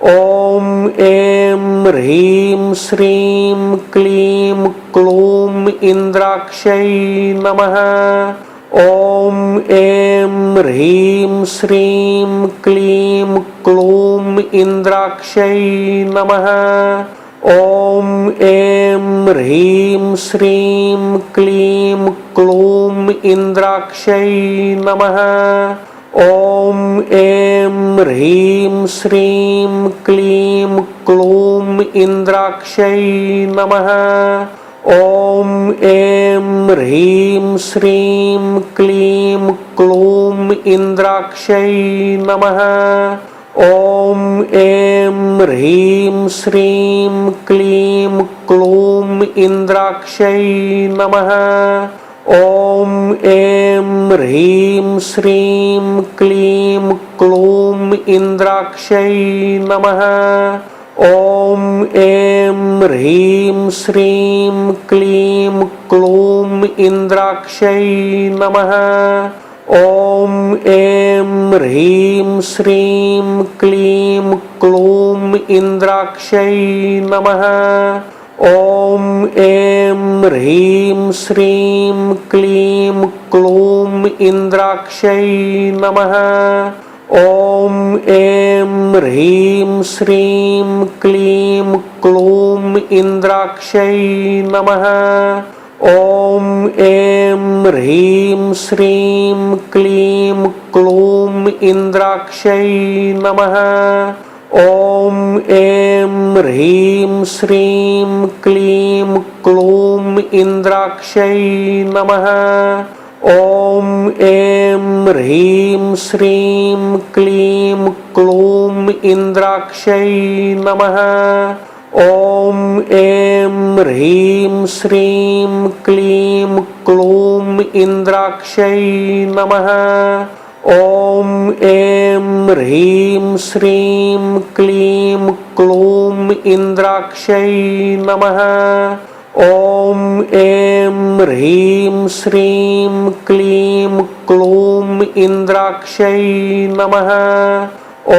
ॐ ऐं ह्रीं श्रीं क्लीं क्लूं इन्द्राक्षै नमः। ॐ ऐं ह्रीं श्रीं क्लीं क्लूं इन्द्राक्षै नमः। ॐ ऐं ह्रीं श्रीं क्लीं क्लूं इन्द्राक्षै नमः। ॐ ऐं ह्रीं श्रीं क्लीं क्लूं इन्द्राक्षै नमः। ॐ ऐं ह्रीं श्रीं क्लीं क्लूं इन्द्राक्षै नमः। ॐ ऐं ह्रीं श्रीं क्लीं क्लूं इन्द्राक्षै नमः। ॐ ऐं ह्रीं श्रीं क्लीं क्लूं इन्द्राक्षै नमः। ॐ ऐं ह्रीं श्रीं क्लीं क्लूं इन्द्राक्षै नमः। ॐ ऐं ह्रीं श्रीं क्लीं क्लूं इन्द्राक्षै नमः। ॐ ऐं ह्रीं श्रीं क्लीं क्लूं इन्द्राक्षै नमः। ॐ ऐं ह्रीं श्रीं क्लीं क्लूं इन्द्राक्षै नमः। ॐ ऐं ह्रीं श्रीं क्लीं क्लूं इन्द्राक्षै नमः। ॐ ऐं ह्रीं श्रीं क्लीं क्लूं इन्द्राक्षै नमः। ॐ ऐं ह्रीं श्रीं क्लीं क्लूं इन्द्राक्षै नमः। ॐ ऐं ह्रीं श्रीं क्लीं क्लूं इन्द्राक्षै नमः। ॐ ऐं ह्रीं श्रीं क्लीं क्लूं इन्द्राक्षै नमः। ॐ ऐं ह्रीं श्रीं क्लीं क्लूं इन्द्राक्षै नमः।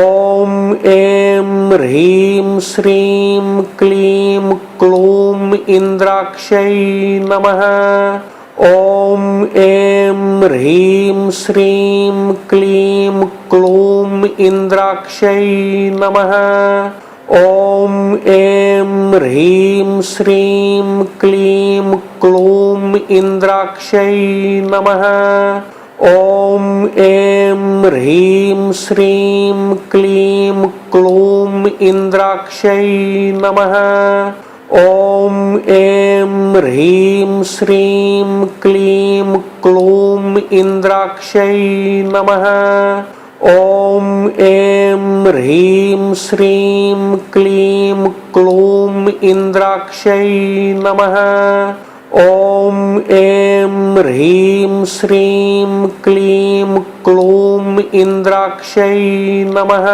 ॐ ऐं ह्रीं श्रीं क्लीं क्लूं इन्द्राक्षै नमः। ॐ ऐं ह्रीं श्रीं क्लीं क्लूं इन्द्राक्षै नमः। ॐ ऐं ह्रीं श्रीं क्लीं क्लूं इन्द्राक्षै नमः। ॐ ऐं ह्रीं श्रीं क्लीं क्लूं इन्द्राक्षै नमः। ॐ ऐं ह्रीं श्रीं क्लीं क्लूं इन्द्राक्षै नमः। ॐ ऐं ह्रीं श्रीं क्लीं क्लूं इन्द्राक्षै नमः। ॐ ऐं ह्रीं श्रीं क्लीं क्लूं इन्द्राक्षै नमः।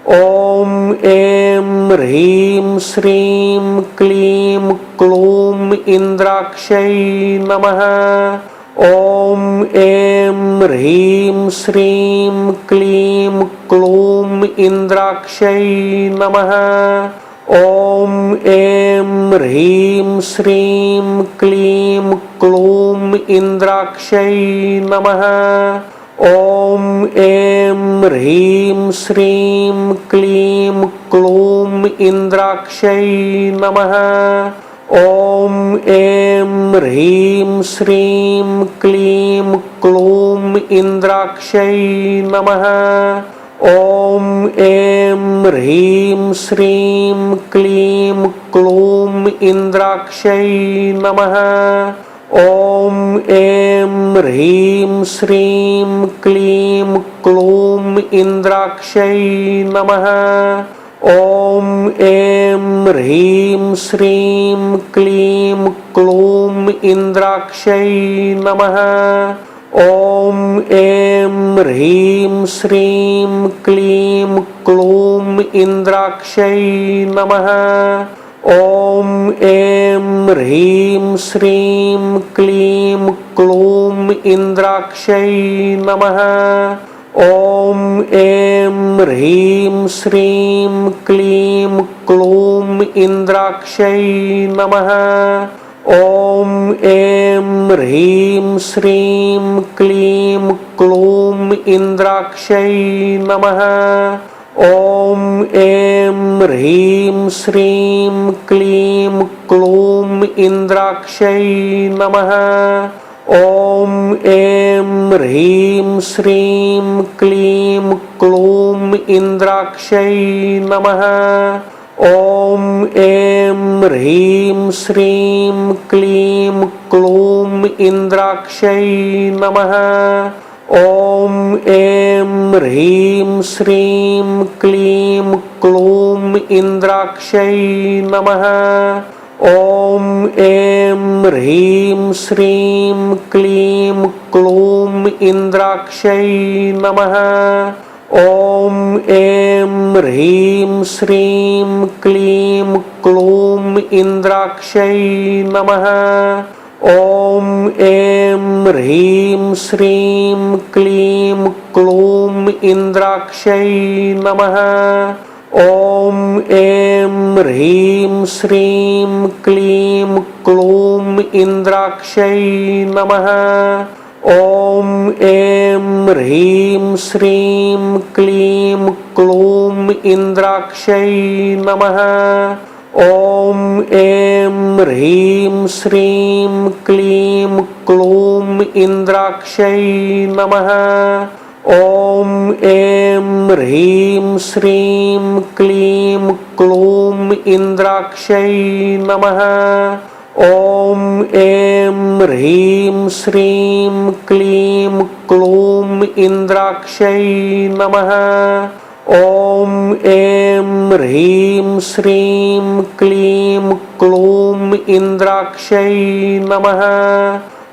ॐ ऐं ह्रीं श्रीं क्लीं क्लूं इन्द्राक्षै नमः। ॐ ऐं ह्रीं श्रीं क्लीं क्लूं इन्द्राक्षै नमः। ॐ ऐं ह्रीं श्रीं क्लीं क्लूं इन्द्राक्षै नमः। ॐ ऐं ह्रीं श्रीं क्लीं क्लूं इन्द्राक्षै नमः। ॐ ऐं ह्रीं श्रीं क्लीं क्लूं इन्द्राक्षै नमः। ॐ ऐं ह्रीं श्रीं क्लीं क्लूं इन्द्राक्षै नमः। ॐ ऐं ह्रीं श्रीं क्लीं क्लूं इन्द्राक्षै नमः। ॐ ऐं ह्रीं श्रीं क्लीं क्लूं इन्द्राक्षै नमः। ॐ ऐं ह्रीं श्रीं क्लीं क्लूं इन्द्राक्षै नमः। ॐ ऐं ह्रीं श्रीं क्लीं क्लूं इन्द्राक्षै नमः। ॐ ऐं ह्रीं श्रीं क्लीं क्लूं इन्द्राक्षै नमः। ॐ ऐं ह्रीं श्रीं क्लीं क्लूं इन्द्राक्षै नमः। ॐ ऐं ह्रीं श्रीं क्लीं क्लूं इन्द्राक्षै नमः। ॐ ऐं ह्रीं श्रीं क्लीं क्लूं इन्द्राक्षै नमः। ॐ ऐं ह्रीं श्रीं क्लीं क्लूं इन्द्राक्षै नमः। ॐ ऐं ह्रीं श्रीं क्लीं क्लूं इन्द्राक्षै नमः। ॐ ऐं ह्रीं श्रीं क्लीं क्लूं इन्द्राक्षै नमः। ॐ ऐं ह्रीं श्रीं क्लीं क्लूं इन्द्राक्षै नमः। ॐ ऐं ह्रीं श्रीं क्लीं क्लूं इन्द्राक्षै नमः। ॐ ऐं ह्रीं श्रीं क्लीं क्लूं इन्द्राक्षै नमः। ॐ ऐं ह्रीं श्रीं क्लीं क्लूं इन्द्राक्षै नमः। ॐ ऐं ह्रीं श्रीं क्लीं क्लूं इन्द्राक्षै नमः। ॐ ऐं ह्रीं श्रीं क्लीं क्लूं इन्द्राक्षै नमः। ॐ ऐं ह्रीं श्रीं क्लीं क्लूं इन्द्राक्षै नमः। ॐ ऐं ह्रीं श्रीं क्लीं क्लूं इन्द्राक्षै नमः।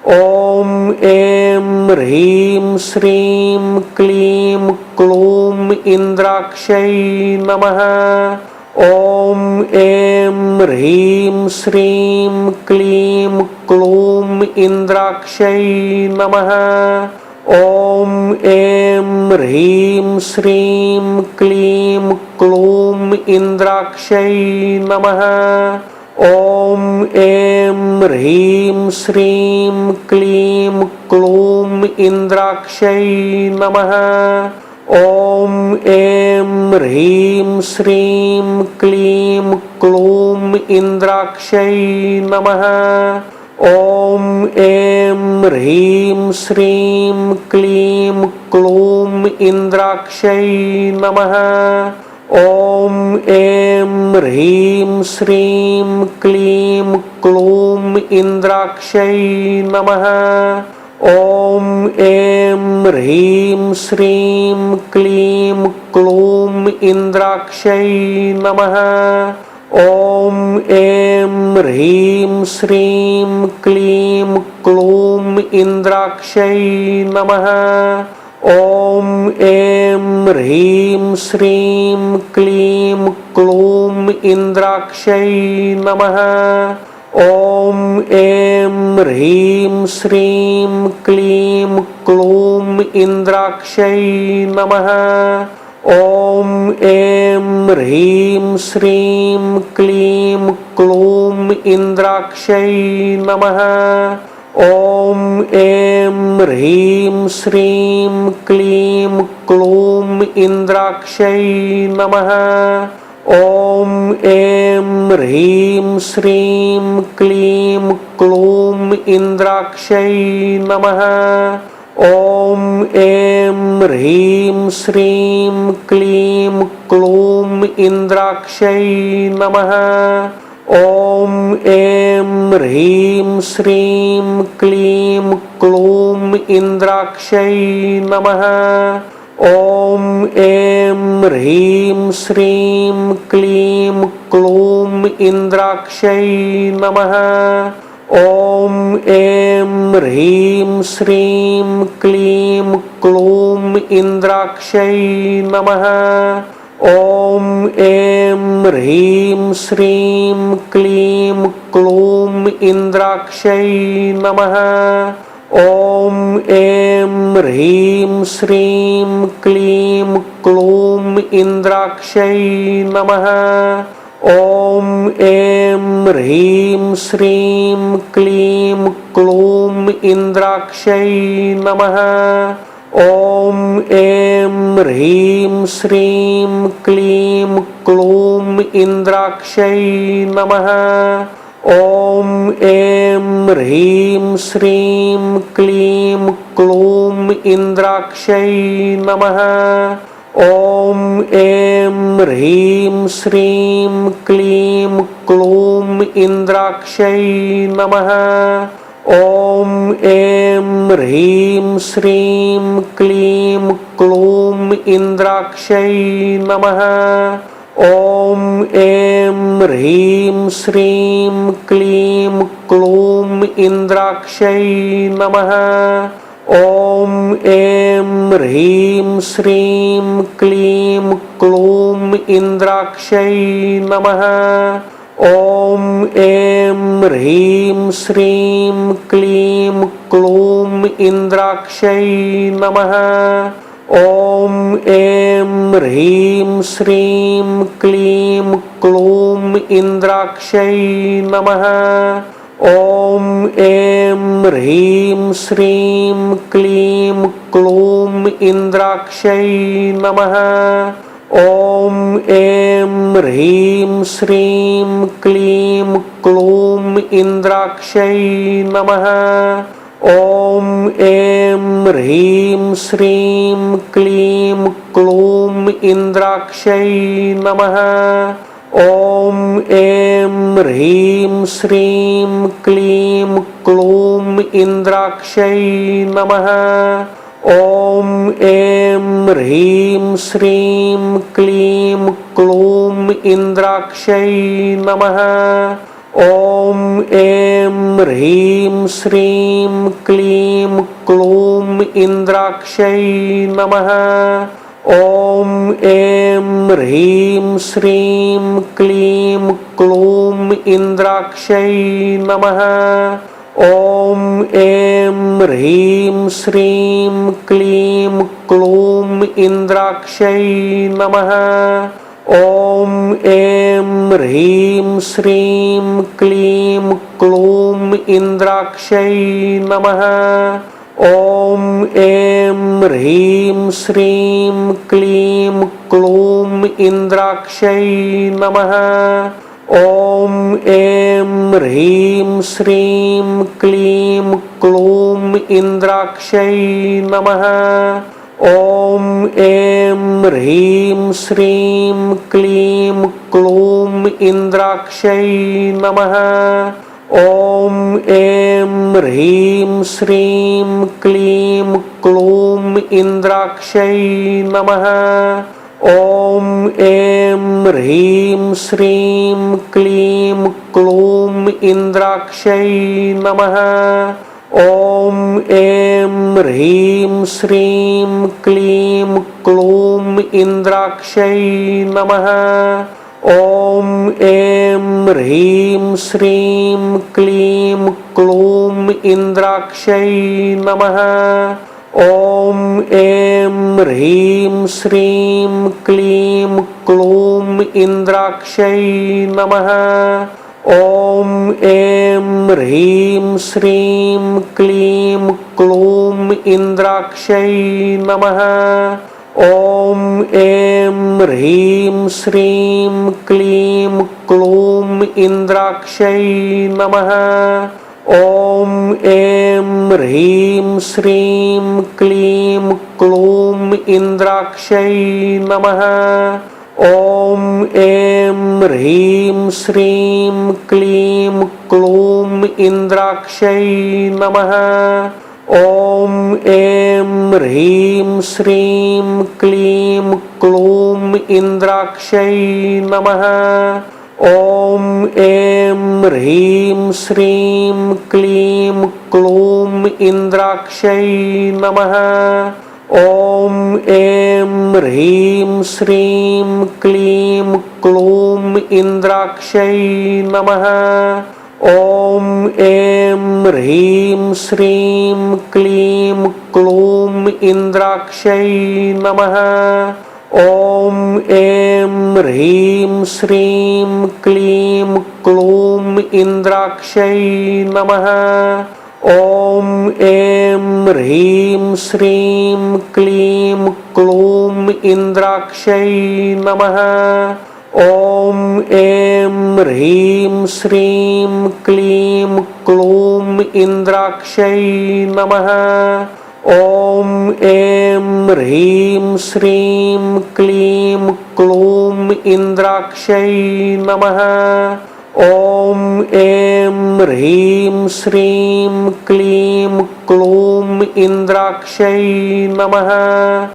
ॐ ऐं ह्रीं श्रीं क्लीं क्लूं इन्द्राक्षै नमः। ॐ ऐं ह्रीं श्रीं क्लीं क्लूं इन्द्राक्षै नमः। ॐ ऐं ह्रीं श्रीं क्लीं क्लूं इन्द्राक्षै नमः। ॐ ऐं ह्रीं श्रीं क्लीं क्लूं इन्द्राक्षै नमः। ॐ ऐं ह्रीं श्रीं क्लीं क्लूं इन्द्राक्षै नमः। ॐ ऐं ह्रीं श्रीं क्लीं क्लूं इन्द्राक्षै नमः। ॐ ऐं ह्रीं श्रीं क्लीं क्लूं इन्द्राक्षै नमः। ॐ ऐं ह्रीं श्रीं क्लीं क्लूं इन्द्राक्षै नमः। ॐ ऐं ह्रीं श्रीं क्लीं क्लूं इन्द्राक्षै नमः। ॐ ऐं ह्रीं श्रीं क्लीं क्लूं इन्द्राक्षै नमः। ॐ ऐं ह्रीं श्रीं क्लीं क्लूं इन्द्राक्षै नमः। ॐ ऐं ह्रीं श्रीं क्लीं क्लूं इन्द्राक्षै नमः। ॐ ऐं ह्रीं श्रीं क्लीं क्लूं इन्द्राक्षै नमः। ॐ ऐं ह्रीं श्रीं क्लीं क्लूं इन्द्राक्षै नमः। ॐ ऐं ह्रीं श्रीं क्लीं क्लूं इन्द्राक्षै नमः। ॐ ऐं ह्रीं श्रीं क्लीं क्लूं इन्द्राक्षै नमः। ॐ ऐं ह्रीं श्रीं क्लीं क्लूं इन्द्राक्षै नमः। ॐ ऐं ह्रीं श्रीं क्लीं क्लूं इन्द्राक्षै नमः। ॐ ऐं ह्रीं श्रीं क्लीं क्लूं इन्द्राक्षै नमः। ॐ ऐं ह्रीं श्रीं क्लीं क्लूं इन्द्राक्षै नमः। ॐ ऐं ह्रीं श्रीं क्लीं क्लूं इन्द्राक्षै नमः। ॐ ऐं ह्रीं श्रीं क्लीं क्लूं इन्द्राक्षै नमः। ॐ ऐं ह्रीं श्रीं क्लीं क्लूं इन्द्राक्षै नमः। ॐ ऐं ह्रीं श्रीं क्लीं क्लूं इन्द्राक्षै नमः। ॐ ऐं ह्रीं श्रीं क्लीं क्लूं इन्द्राक्षै नमः। ॐ ऐं ह्रीं श्रीं क्लीं क्लूं इन्द्राक्षै नमः। ॐ ऐं ह्रीं श्रीं क्लीं क्लूं इन्द्राक्षै नमः। ॐ ऐं ह्रीं श्रीं क्लीं क्लूं इन्द्राक्षै नमः। ॐ ऐं ह्रीं श्रीं क्लीं क्लूं इन्द्राक्षै नमः। ॐ ऐं ह्रीं श्रीं क्लीं क्लूं इन्द्राक्षै नमः। ॐ ऐं ह्रीं श्रीं क्लीं क्लूं इन्द्राक्षै नमः। ॐ ऐं ह्रीं श्रीं क्लीं क्लूं इन्द्राक्षै नमः। ॐ ऐं ह्रीं श्रीं क्लीं क्लूं इन्द्राक्षै नमः। ॐ ऐं ह्रीं श्रीं क्लीं क्लूं इन्द्राक्षै नमः। ॐ ऐं ह्रीं श्रीं क्लीं क्लूं इन्द्राक्षै नमः। ॐ ऐं ह्रीं श्रीं क्लीं क्लूं इन्द्राक्षै नमः। ॐ ऐं ह्रीं श्रीं क्लीं क्लूं इन्द्राक्षै नमः। ॐ ऐं ह्रीं श्रीं क्लीं क्लूं इन्द्राक्षै नमः। ॐ ऐं ह्रीं श्रीं क्लीं क्लूं इन्द्राक्षै नमः। ॐ ऐं ह्रीं श्रीं क्लीं क्लूं इन्द्राक्षै नमः। ॐ ऐं ह्रीं श्रीं क्लीं क्लूं इन्द्राक्षै नमः। ॐ ऐं ह्रीं श्रीं क्लीं क्लूं इन्द्राक्षै नमः। ॐ ऐं ह्रीं श्रीं क्लीं क्लूं इन्द्राक्षै नमः। ॐ ऐं ह्रीं श्रीं क्लीं क्लूं इन्द्राक्षै नमः। ॐ ऐं ह्रीं श्रीं क्लीं क्लूं इन्द्राक्षै नमः। ॐ ऐं ह्रीं श्रीं क्लीं क्लूं इन्द्राक्षै नमः। ॐ ऐं ह्रीं श्रीं क्लीं क्लूं इन्द्राक्षै नमः। ॐ ऐं ह्रीं श्रीं क्लीं क्लूं इन्द्राक्षै नमः। ॐ ऐं ह्रीं श्रीं क्लीं क्लूं इन्द्राक्षै नमः। ॐ ऐं ह्रीं श्रीं क्लीं क्लूं इन्द्राक्षै नमः। ॐ ऐं ह्रीं श्रीं क्लीं क्लूं इन्द्राक्षै नमः। ॐ ऐं ह्रीं श्रीं क्लीं क्लूं इन्द्राक्षै नमः। ॐ ऐं ह्रीं श्रीं क्लीं क्लूं इन्द्राक्षै नमः। ॐ ऐं ह्रीं श्रीं क्लीं क्लूं इन्द्राक्षै नमः। ॐ ऐं ह्रीं श्रीं क्लीं क्लूं इन्द्राक्षै नमः। ॐ ऐं ह्रीं श्रीं क्लीं क्लूं इन्द्राक्षै नमः। ॐ ऐं ह्रीं श्रीं क्लीं क्लूं इन्द्राक्षै नमः। ॐ ऐं ह्रीं श्रीं क्लीं क्लूं इन्द्राक्षै नमः। ॐ ऐं ह्रीं श्रीं क्लीं क्लूं इन्द्राक्षै नमः।